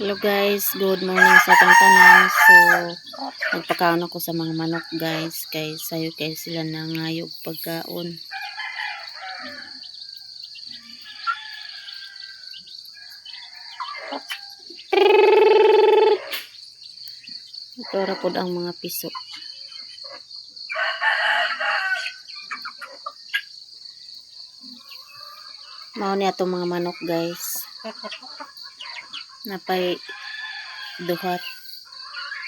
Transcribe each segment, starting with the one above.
Hello guys, good morning sa atong tanan. So, magpakaon ako sa mga manok guys. Kay sayo kay sila nangayog pagkaon. Ito ra pod ang mga piso. Mao ni atong mga manok guys. Napay duhat.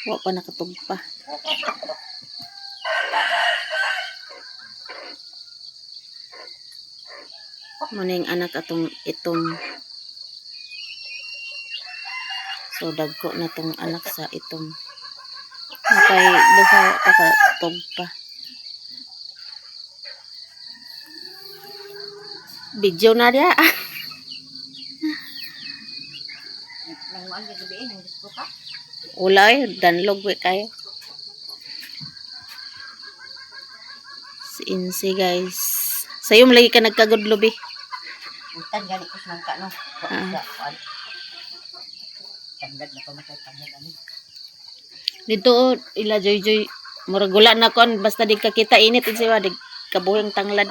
Wa pa nakatugpa. Muning anak atong itom. So dagko na tong anak sa itom. Napay duha pa katugpa. Video na dia. Ulay, danlog we kayo. Si Insi guys. Sayo mo lagi ka nagkagudlob eh. Utan gani ko nang no. Tanggad na pamatay tanggad ani. Dito ila joy murag gula na kon basta di kakita init insi wa di kabuhing tanglad.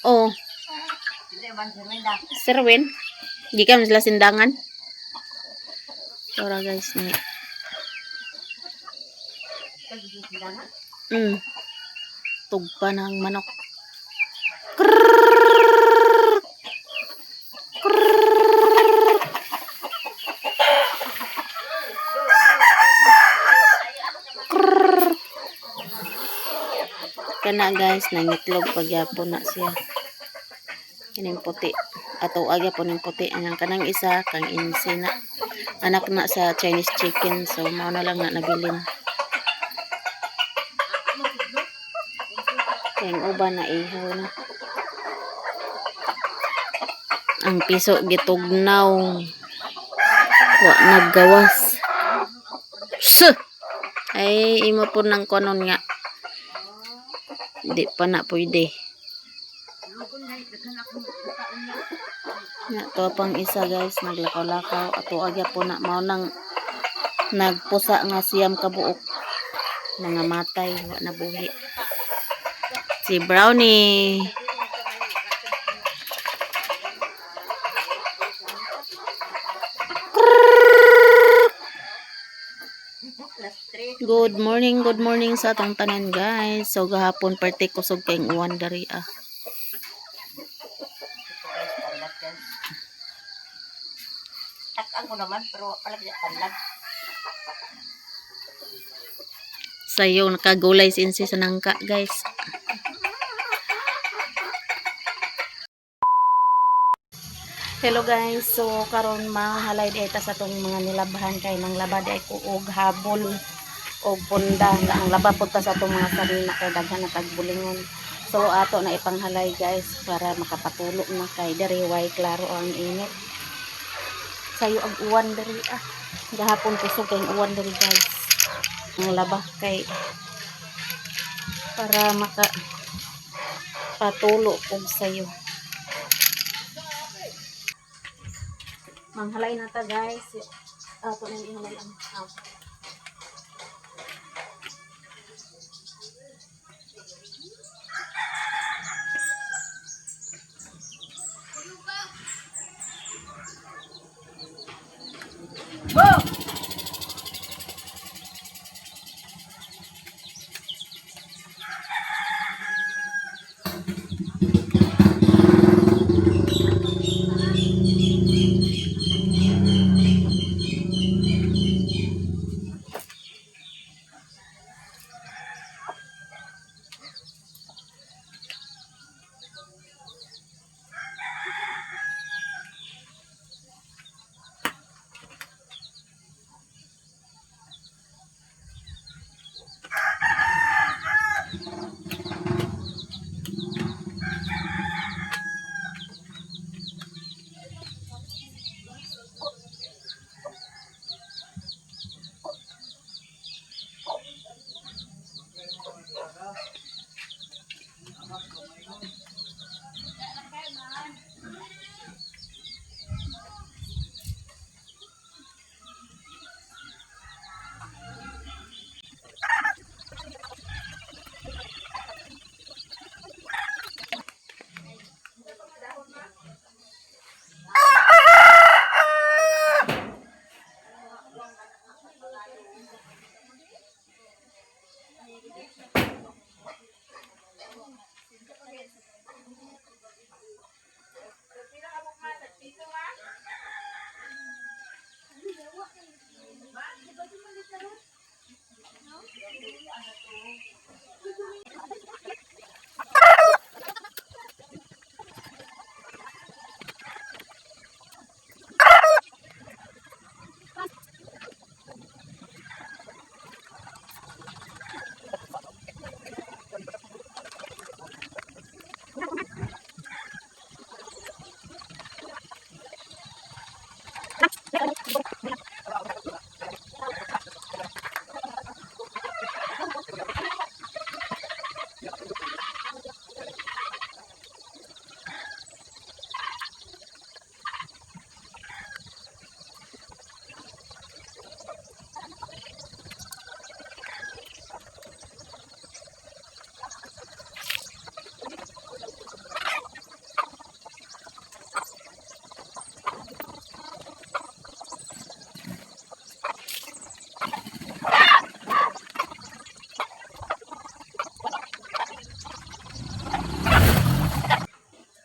Oh. Serwin. Gikan sila sindangan. Ora guys ni. Tugpa ng manok. Kana guys, nangitlog pagyapon na siya. Kining puti. Ato agya po ng puti. Ang kanang isa, kang Insi na. Anak na sa Chinese chicken. So, mao na lang na nabilin. Kayang uban na ihaw na. Ang piso gitugnaw. Wa naggawas. Ay, imo po ng konon nga. Di pa na pwede. Ito pang isa guys, naglakaw-lakaw. Ato agya po na mao nang nagpusa nga siyam kabuok. Mga matay, wa na buhi. Si Brownie. Good morning sa atong tanan guys. So gahapon parte kusog kayong uwan dari ah. Tak ako naman pero palagi tanlag. Sayo nakagulay si Insi sa nangka guys. Hello guys, so karon mahalay dito sa tong mga nilabahan kay nang laba di ko og habol og punda nga ang laba punta sa tong mga sarina kay daghan na tagbulingon. So ato na ipanghalay guys para makapatulo na kay diri way klaro ang init. Sayo ang uwan diri ah. Gahapon kusog kay uwan diri guys. Ang laba kay para maka patulo og sayo. Manghalay na ta guys. Ato na ihalay ang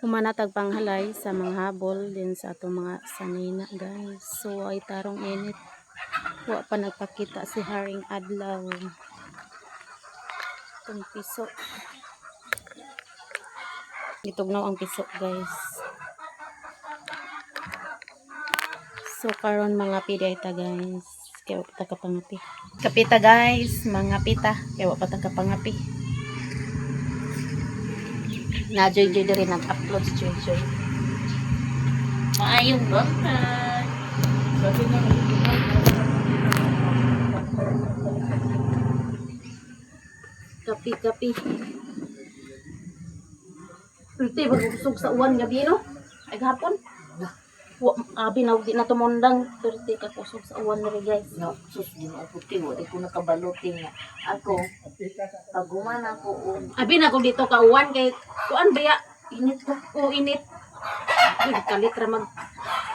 Humanatag panghalay sa mga habol din sa atong mga sanina guys. So ay tarong init. Wa pa nagpakita si Haring Adlaw. Itong piso. Gitugnaw ang piso guys. So karon mga pidayta guys. Kaya wa pa ta kapangapi. Kapita guys, mga pita. Kaya wa pa ta kapangapi. Na Joy Joy diri nag-upload si Joy Joy. Maayong bangkay. Kapi. Ulti bagusog sa uwan gabi no? Ay gahapon. Abi na di na tumundang. Ulti ka kusog sa uwan diri guys. No, sus, di mo puti, di ko nakabalutin nga. Ako, pag gumana ko, Abi na ko dito ka uwan kay kuan biya init ka. O init. Ay kalit ra mag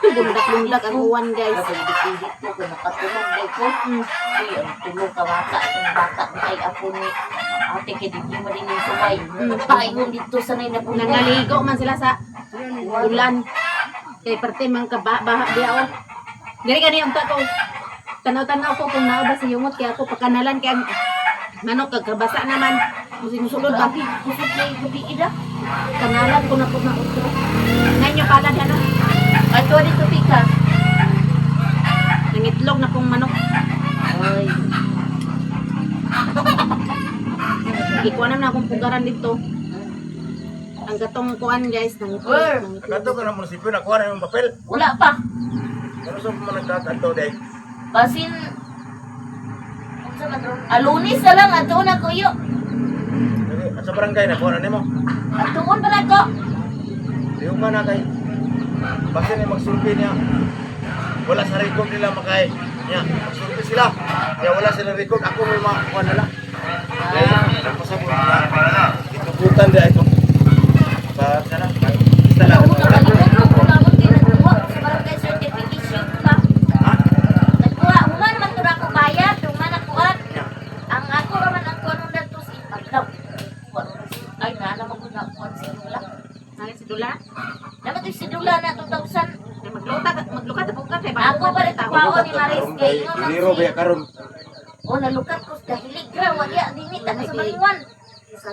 bundak ang uwan guys. kapag dipidit ko, kung nakatulog day ko, ay, ang tulog ka bata, ang bata, ay ako ni ate, kaya di mo din yung sumay. Paingon dito, sanay na po. Nangaligo man sila sa ulan. Kay parte man ka baha biya o. Diri kani unta ko. Tanaw-tanaw ko kung naa ba si yungot kay ako pakanalan kay ang manok kagkabasa naman. Musulod ba? Kusot na yung gabi ida. Kanalan ko na po na utro. Ngayon pala ano? At ko dito pika. Nangitlog na pong manok. Ay, Ikuha na akong pugaran dito. Ang gatong kuan guys, nangitlog. Wer! Kato ka na munisipyo, nakuha na yung papel. wala pa. Ano sa mga nagkakanto, day? Basin, unsa man ron? Alunis na lang, ato na kuyo. At sa barangay, nakuha na nimo. Atuon pa na ko. Diyo ka na kay. Basta na magsulpi niya. Wala sa record nila makay. Niya, magsulpi sila. Kaya wala sila record. Ako may makakuha na lang. Kaya, napasabot na. Itubutan di ito. Sa na. Basta lang. Una kalimot ko kung ako tinagkuha sa barangay certification pa. Ha? Nagkuha, human man tura ko bayad, human nakuha. Ang ako raman ang kuha nung dato si Paglaw. Ay, naman ko na kuha si Dula. Nangit si Dula. Naman ito si Dula na 2,000. Maglukat po ka kay Ako ba rin kuha ni Maris kay ingon man Diniro ba karon? O nalukat ko sa hiligra, wala dinit ako sa Baliwan.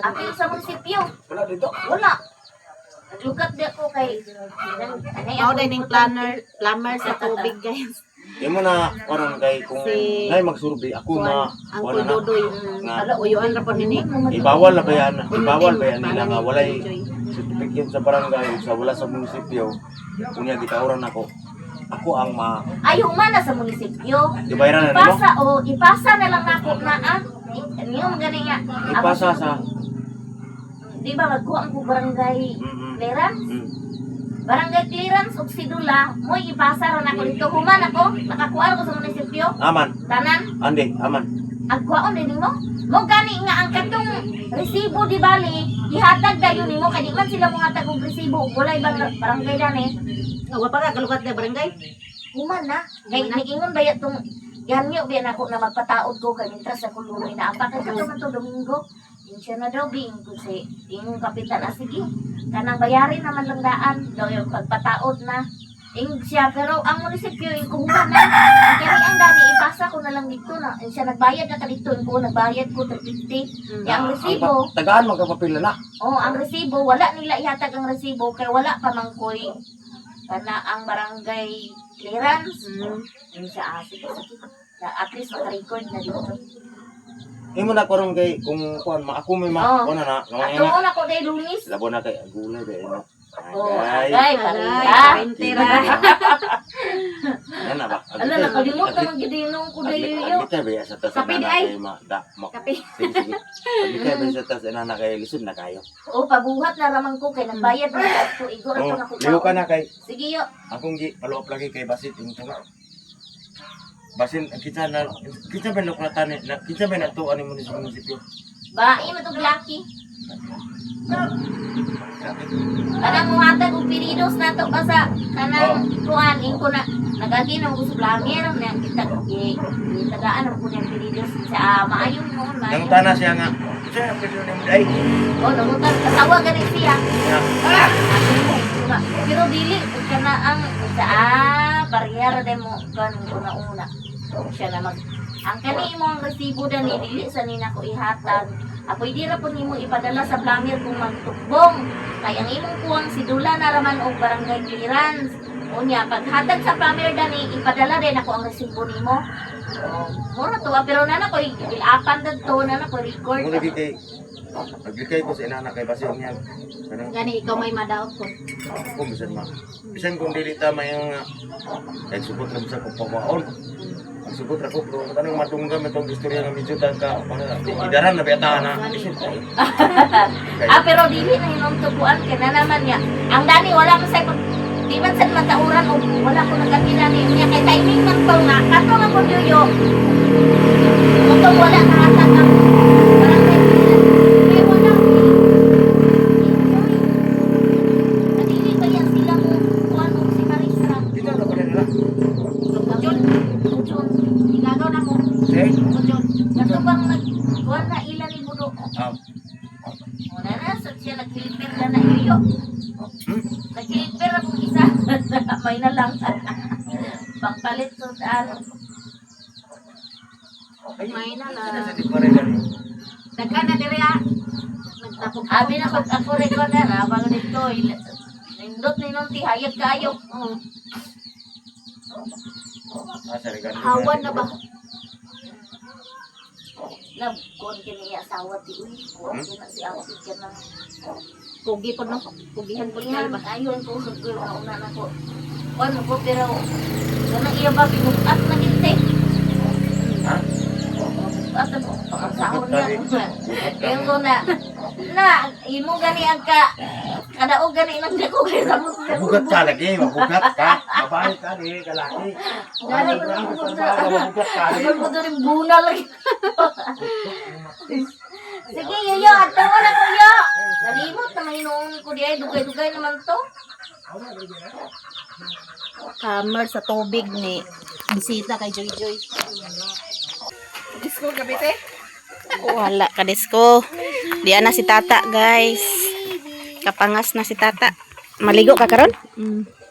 Apil sa munisipyo. Wala dito. Wala. Naglukat di ako kay Mao day ning plumber sa tubig guys. Di mo na, karon kay kung Si- ngay magsurbi, ako Kuan, na, ang wala na. Dodoy. Nga. Uyuan ra po nini. Ibawal na ba yan? Ibawal ba yan nila nga walay certificate sa barangay sa wala sa munisipyo. Kunya gitawran ako. Ako ang ay humana sa munisipyo. Ibayaran na nimo? Ipasa na lang ako na niyo gani nga. Ipasa sa Di ba magkuha ang barangay clearance? Barangay clearance og sidula, mo ipasa ra nako dito human ako, nakakuha ko sa munisipyo. Aman. Tanan, Ande, aman. agkuhaon din mo. Mo gani nga ang katong resibo di bali, ihatag dayon nimo kay di man sila mo hatag og resibo ug walay barangay dani. Wa pa ka kalukat na barangay. Human na. Kay niingon ba tong yanyo biya nako na magpataod ko kay mintras ako luloy na apa kay kato man to Domingo. Siya na daw bing ko si ingong kapitan sige. Kanang bayarin naman lang daan daw yung pagpataod na. Ing siya pero ang munisipyo yung kuhuman na. Ang kani ang dani ipasa ko na lang dito na. Siya nagbayad na ka dito ko nagbayad ko 350. Yang resibo. Tagaan magkapapil na. Oh, ang resibo wala nila ihatag ang resibo kay wala pa man koy kana ang barangay clearance. Yung siya sige. At least maka-record na dito. Imo na karon kay kung kuan ako may Oo. kuan na At nga doon ako day lunis. labo na kay agulay ba ino. Oh, Ay. agay, parinta. Pintira. Yan na ba? Ala, nakalimutan ang gidinong ko na yuyo. Agli tayo ba sa tas Kape na ay. kay Kape. Sige, sige. Agli tayo ba sa tas na kay lisod na kayo. O, pabuhat na raman ko kay nagbayad na ako. Igor Oh, ito na ko. liho ka na kay Sige yo. akong gi follow up lagi kay Basit yung tunga. Basin kita ba lukratan na kita ba na to ani mo sa munisipyo. Ba, iya matog laki. Kanang muhatag og piridos na to pa sa kanang kuan ko na nagagi na ko sa vlogger na kita tagaan ang kunya piridos sa maayo mo Nang maayo. tana siya nga. Siya pwede na mo dai. O nangutan kasawa gani siya. Ya. Pero dili kana ang sa barrier demo kan una-una. Siya na mag ang kani mo ang resibo dani dili sa nina ko ihatag. Ako hindi ra po nimo ipadala sa vlogger kung magtukbong. Kay ang imong kuwang sidula na raman og barangay clearance. Unya paghatag sa vlogger dani ipadala din ako ang resibo nimo. Mura to pero nana ko ilapan dadto nana ko record. Mo lagi kay nagbigay ko sa inana kay Basit niya. Kanang Gani ikaw may madaot ko. kung bisan ma. Bisan kung dili tama yung kay subot lang sa pagpapaon. Ang subot ra ko pero kanang matunggam itong istorya nga medyo ka para idaran na beta na. Pero dili na hinom tubuan kay na naman niya. Ang dani wala man say di man sad matauran o wala ko nagakilani niya kay timing man to nga kato nga ko yuyo. Kung wala na hatag ang barangay kay wala. Nadili kaya sila mo kuan og si Marisa. Dito na pala nila. Kujon. Igagaw na mo. Eh? Kujon. Kato bang kuan na ilan ni budo. Wala na sa siya nagkilipir na yuyo. Nagkilipir akong isa. May na lang. Pangpalit to ano. May na lang. Sa di pare dali. Daghan na diri ah. Nagtapok Abi na pag ako record na bang dito. Nindot ni nung tihayag kayo. Sa regan. Hawan na ba? Nagkuhan kini asawa ti uy. Kuhan kina si Awit ka na. Pugi po no. Pugihan po niya Yan, ba? ayun ko sa una na ko. Kuhan ko pero ganang iya ba binukat na hindi. Ha? At ang sahon niya. Yung ko na imo gani ang kadaog gani ng dako kay sa mo. Mabugat ka lagi, mabugat ka. Babae ka di, kalaki. Gani ko Mabugat ng mabugat ka di. Ano ko rin buna lagi. Sige, yoyo, ato ko na kuya. Nalimot na mainong ko di ay dugay-dugay naman to. Hammer sa tubig ni bisita kay Joy Joy. Disco gabite? Wala ka disko. Diyan na si Tata, guys. Kapangas na si Tata. Maligo ka karon?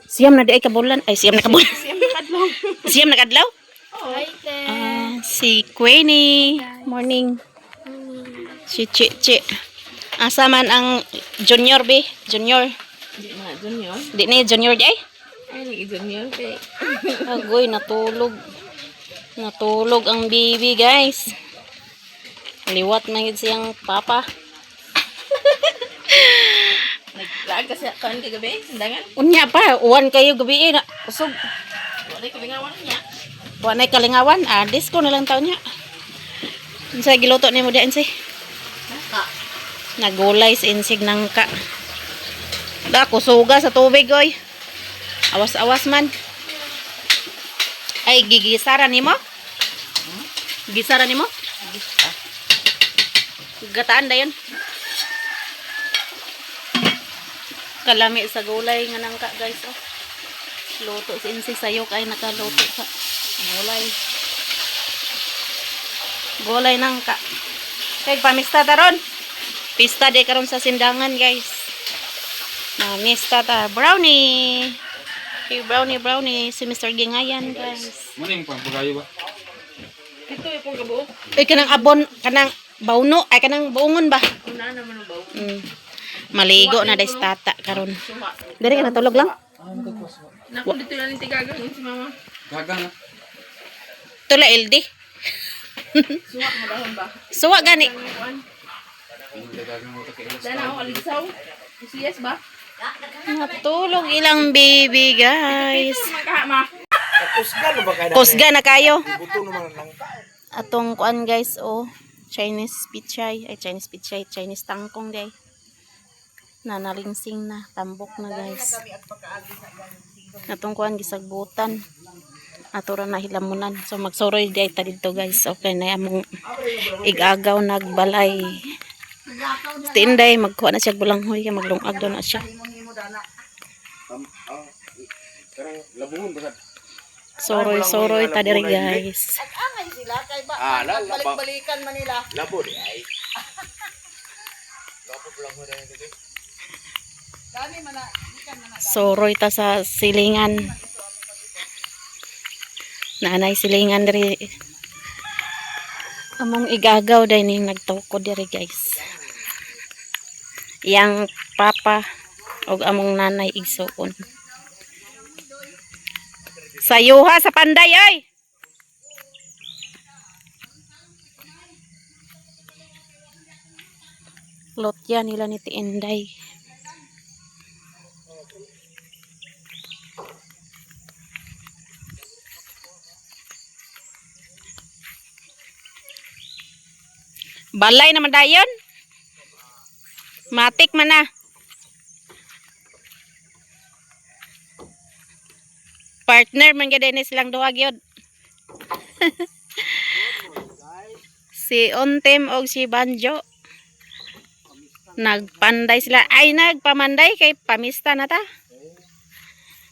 Siyam na di ay kabulan. Ay, siyam na kabulan. Siyam na kadlaw? Si Queenie. Morning. Si Chi. Asa man ang junior be? Junior. Di na, junior. Di na junior di ay? Ay, nag junior kay. Agoy, natulog. Natulog ang baby, guys. Liwat na yun siyang papa. Naglag kasi ako ang kagabi. Sandangan. Unya pa, uwan kayo gabi na. Usog. Wala ko lingawan niya. Wanay kalingawan. Disco na lang taon niya. Sa giluto ni mo diyan si. Nagulay sa insig ng ka. Da, kusuga sa tubig, oy. Awas-awas man. Ay, gigisara ni mo? Gisara ni mo? Gataan da yun. Kalami sa gulay nga nang ka, guys. Oh. Luto si insig sayok ay nakaluto sa gulay. Gulay nang ka. Kay pamista taron. Pista day karon sa sindangan, guys. Mista ta brownie. Kay brownie si Mr. Gingayan, guys. Muning pang pagayo ba? Ito yung pong kabuo. Ay kanang abon, kanang bauno, ay kanang buongon ba? Una naman ang bawo. Maligo na day sa Tata karon. Suwa. Diri ka natulog lang. Naku, dito na ni Tigagang yun si mama. Gagang na. Tula LD. Suwa mo dahon ba? Suwa gani. Ang kuwan. Gagang mo to kay Ilas. Dahil ako aligsaw. Siyas ba? Natulog ilang baby, guys. Magkahama. Kusga na ba kayo? Kusga na kayo. Buto naman ang langka. Atong kuan, guys, oh. Chinese pichay. Ay, Chinese pichay. Chinese tangkong, guys. Nanalingsing na. Tambok na, guys. Atong kuan, gisagbutan. Atura na hilamunan. So, magsoroy day ta dito, guys. Okay na among igagaw nagbalay. Tinday, magkuha na siya bulanghoy. Maglungag daw na siya. Karang labuhon ba? Soroy ta diri, guys. Angay sila kay ba balik-balikan man nila. Labo di ay. Labo lang mo dahil dito. Dami man na ikan man na. Soroy ta sa silingan. Nanay silingan diri. Among igagaw dahil ning nagtuko diri, guys. Yang papa og among nanay igsuon. Sayuha sa panday, ay! Lotya nila ni Tiinday. Balay naman dayon. Matik man na. Partner man gid ni silang duha gyud. Si Ontem og si Banjo. Nagpanday sila. Ay, nagpamanday kay pamista na ta.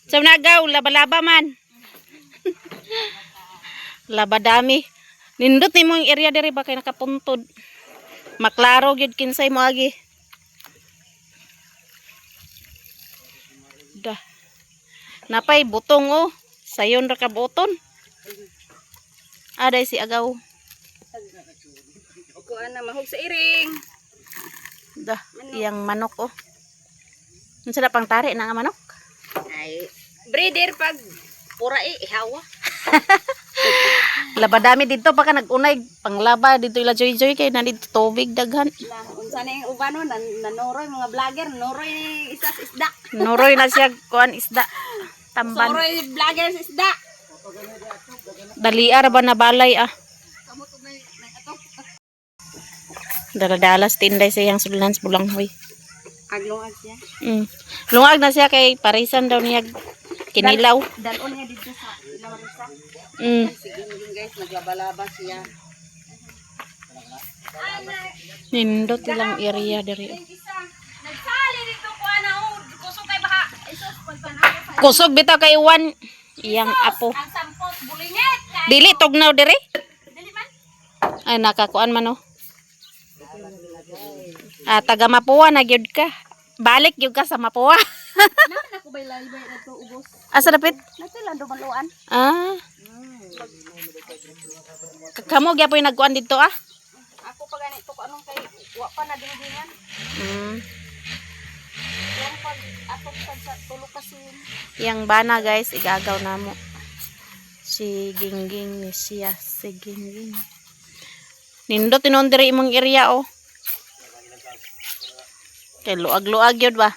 So nagaw laba-laba man. Laba dami. Nindot ni mo yung area diri ba kay nakapuntod. Maklaro gyud kinsay mo agi. Dah. Napay butong, oh. Sayon ra ka buton. Aday si agaw. Ako ana mahog sa iring. Dah, iyang manok, oh. Unsa na pang tari na nga manok? Ay, breeder pag pura ihawa. Laba dami dito pa ka nagunay panglaba dito ila joy-joy kay nandito tubig daghan. Unsa na yung ubano nanoroy mga vlogger, nanoroy isas isda. Nuroy na siya kuan isda. Tamban. Noroy vlogger sa isda. Daliar ba na balay ah. Daladalas tinday sa iyang sulans bulanghoy. Aglong siya. Lungag na siya kay parisan daw niya kinilaw. Dalon nga dito sa Ilawarisa. Sige guys, naglaba-laba siya. Nindot ilang area diri. Nagsali dito ko ana kusog kay baha. Isos pagpanaw. Kusog bitaw kay Iwan iyang apo. Ang sampot bulingit. Dili tugnaw diri. Dili man. Ay nakakuan man oh. Taga Mapua na gyud ka. Balik gyud ka sa Mapua. Nako bay laybay na to ubos. Asa dapit? Natilan do maluan. Ah. Kamo gyapon nagkuan dito ah. Ako pa ganito ko anong kay wa pa na dingdingan. Yung pag atok sa tulo kasi. Yang bana guys igagaw namo. Si Gingging ni siya si Gingging. Nindot tinon diri imong area oh. Kay luag-luag yun ba?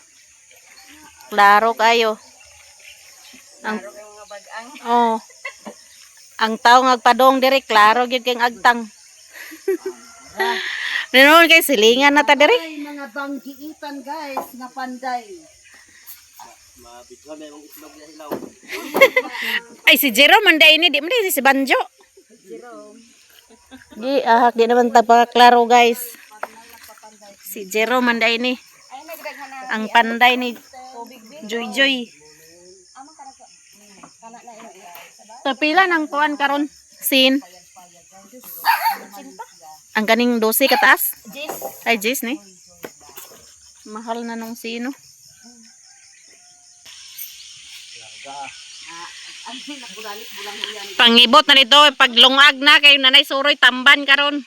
Klaro kayo. Ang Mga bagang. oh. Ang tao ngagpadong diri klaro gyud kay agtang. Noon kay silingan na ta diri. Ay mga banggiitan guys nga panday. Ay si Jerome man day ni di man day si Banjo. Jerome. Di naman ta pa klaro guys. Si Jerome man day ni. Ay nagdaghan na Ang panday ni tubig bin. Joy Joy. Amo kana ko. Kana na ino. Tapila ng kuan karon sin. Ang kaning 12 kataas. Jis. Ay Jis ni. Mahal na nung sino. Pangibot na nito paglungag na kay nanay suroy tamban karon.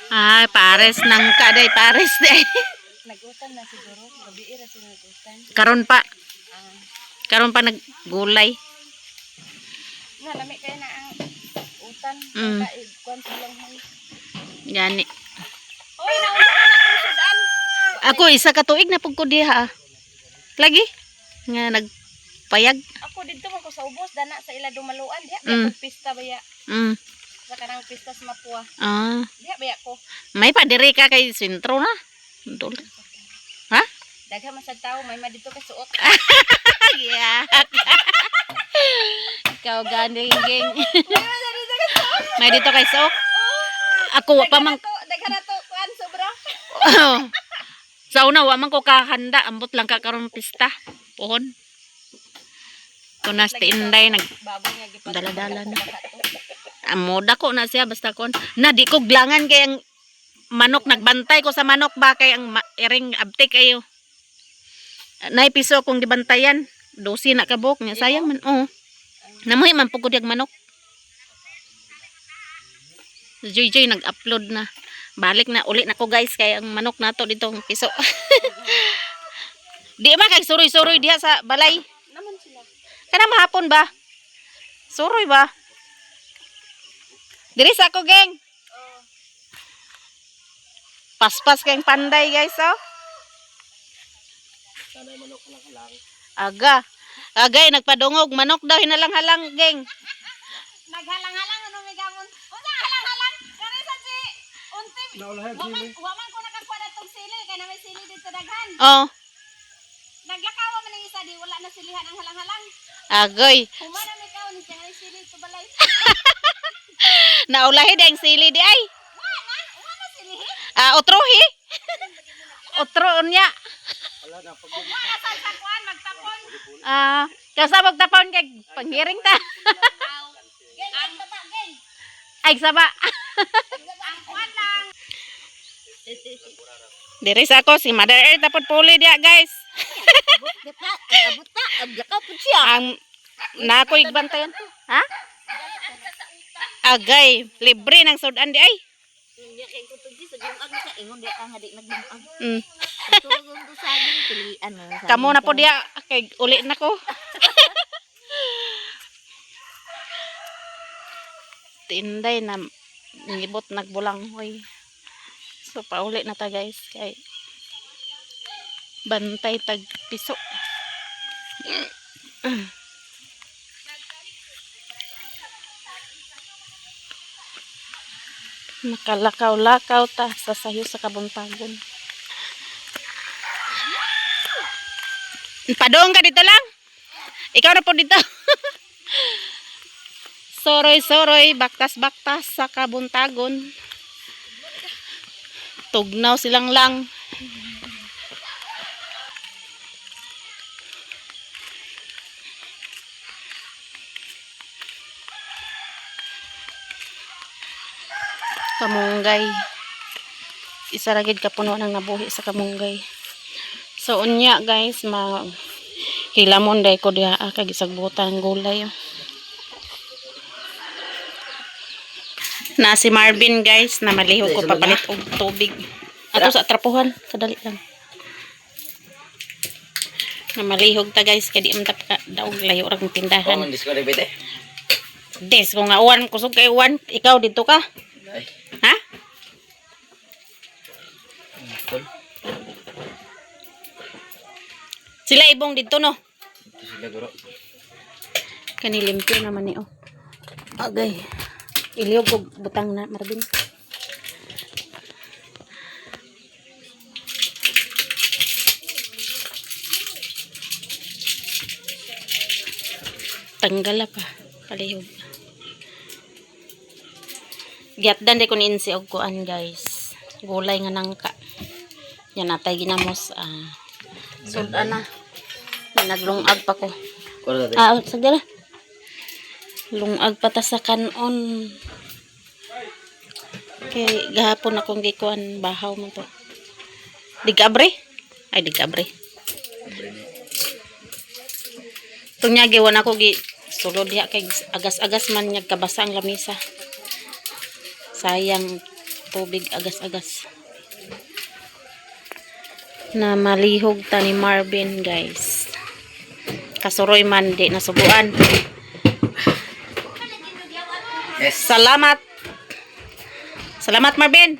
Ay, pares nang kaday, pares day. Nagutan na siguro. Gabi ra sila nagutan. Karon pa naggulay. Na lami kay na ang kalibutan. Mm. Kuan sa lang man. Gani. Oy, naunsa na natong sudan. Ako isa ka tuig na pug ko diha. Lagi nga nagpayag. Ako dito man ko sa ubos dana sa ila dumaluan diha Mm. mm. Pista baya Mm. sa kanang pista sa Mapua. Ah, Diha baya ko. may pa diri ka kay sentro na. Dol. Ha? Daghan man sa tao may madito ka suot. Yeah. Ikaw ganing ging. May dito kay sok. Ako wa pa man Daghan na to kuan sobra. sa una wa man ko kahanda, ambot lang ka karon pista. Pohon. Tunas ti inday nag Baboy nga gipat. dala-dala na. Amoda ko na siya basta kon. Na di ko glangan kay ang manok nagbantay ko sa manok ba kay ang iring abtik ayo. Nay piso akong gibantayan. 12 na kabok niya sayang man. Oh. Namuhi man pugod yung manok. Joy nag-upload na. Balik na uli na ko guys kay ang manok nato dito ang piso. Di ba kay suroy-suroy diha sa balay? Naman sila. Kana mahapon ba? Suroy ba? Diri sa ako geng. Paspas kayong panday guys oh. Aga. Agay nagpadungog manok daw hinalang-halang geng. Naghalang-halang ano may gamon. Unsa halang-halang? Kani sa si unti. Wa man ko nakakuha datong sili kay na may sili dito daghan. Oh, Naglakaw man ang isa di wala na silihan ang halang-halang. agoy. Humana may kaon ni siyang sili sa balay. Naulahi dang sili di ay. Wala silihi. Utrohi. Utro unya. Wala sa kuan magtapon. Kasa magtapon kay panghiring ta. Geng ang tata geng. Ay saba. Ang kuan lang. Diri sa ako si Mother Earth dapat puli dia guys. Abot na, aglakaw po siya. Ang na ako igbantayan. Ha? Agay, libre ng sudan di ay. Hindi kay ko to sa gungag sa ingon di ang hadi naglungag. Mm. Tulong to sa akin pilian mo. Kamo na po dia kay uli na ko. Tinday na nilibot nagbulanghoy. So pauli na ta guys kay bantay tag piso. Nakalakaw-lakaw ta sa sayo sa kabuntagon. Padong ka dito lang. Ikaw na po dito. Soroy-soroy, baktas-baktas sa kabuntagon. Tugnaw silang lang. Kamunggay. Isa ra gid ka puno nang nabuhi sa kamunggay. So unya guys, hilamon day ko diha kay gisagbutan gulay. Na si Marvin guys, na malihog ko papalit og tubig. Ato sa trapuhan, kadali lang. Na malihog ta guys kay di man ta daog layo ra ng tindahan. Des ko nga uwan kusog kay uwan, ikaw dito ka. Ha? Sila ibong dito no. Kani limpyo naman ni oh. Agay. Iliyog og butang na Marvin. Tanggala pa palihog. Giatdan de ko ni insi og kuan guys. Gulay nga nangka. Yan natay ginamos sudan na. Naglungag pa ko. Sagdala. Lungag pa ta sa kanon. Kay gahapon akong gikuan bahaw man to. Digabre? Ay digabre. Tunya giwan ako gi sulod diha kay agas-agas man nya kabasa ang lamisa. Sayang tubig agas-agas. Na malihog ta ni Marvin guys. Kasuroy man di nasubuan. Yes. Salamat. Salamat, Marvin.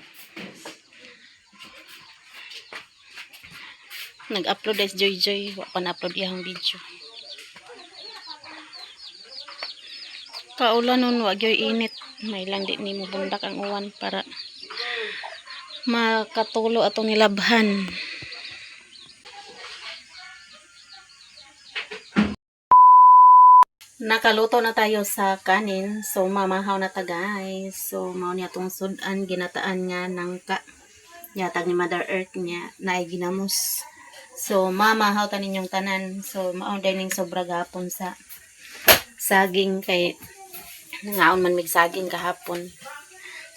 Nag-upload guys, Joy. Wa pa na-upload iyang video. Kaulan nun, wag yoy init. May lang di ni mo bundak ang uwan para makatulo atong nilabhan. Nakaluto na tayo sa kanin. So, mamahaw na ta guys. So, mao niya tong sudan, ginataan nga ng yatag ni Mother Earth niya na ay ginamos. So, mamahaw ta ninyong tanan. So, mao dining sobra gapon sa saging kay nangaon man mig saging kahapon.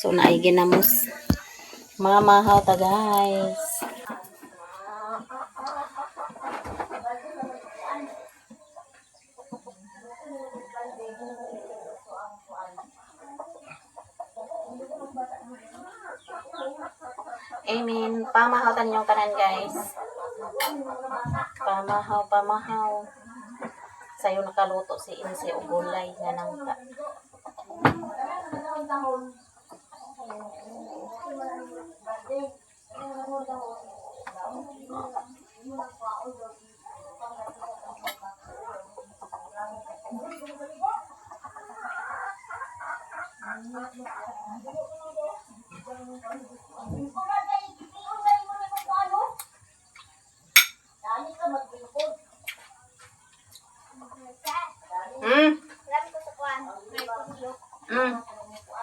So, na ay ginamos. Mamahaw ta guys. Amen. Pamahaw ta ninyong tanan guys. Pamahaw. Sayo nakaluto si Inse o gulay nga nangka.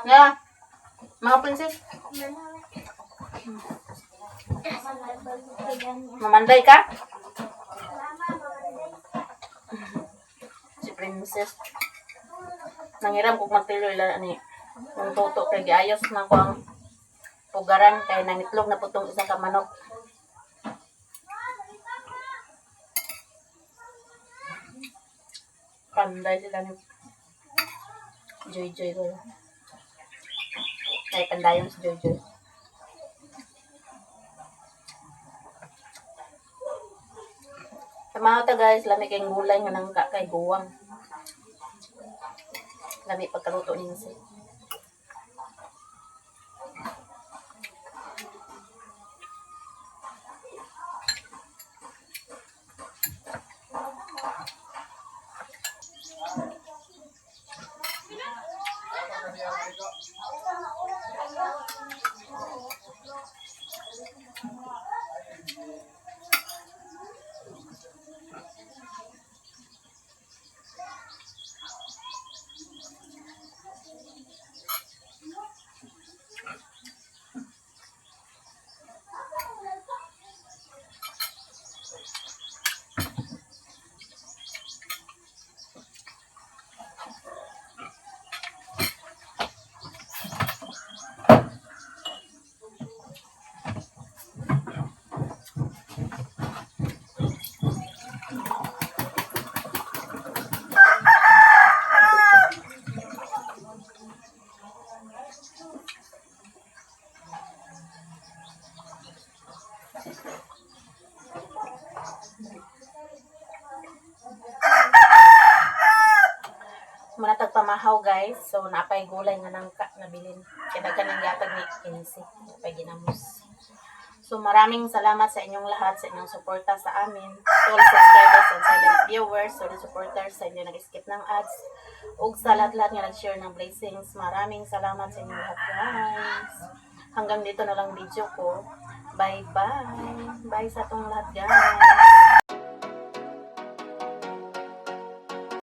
Yeah. Mga princess. Mamanday ka? Si princess. Nangiram kung magtilo ila ni. Kung tuto kay giayos na ko ang pugaran kay nangitlog na putong isa ka manok. Panday sila ni Joy ko. Ay, pandayon si Joy. Tamaho ta guys, lami kayong gulay nga nang kay guwang. Lami pagkaluto ni Inse. Manatag pamahaw guys. So napay gulay nga nangka nabilin. Kaya kanang yatag ni Inse. Napay ginamos. So maraming salamat sa inyong lahat sa inyong suporta sa amin. To all subscribers and silent viewers, so supporters sa inyo nag-skip ng ads. Ug sa lahat-lahat nga nag-share ng blessings. Maraming salamat sa inyong lahat guys. Hanggang dito na lang video ko. Bye-bye. Bye sa atong lahat guys.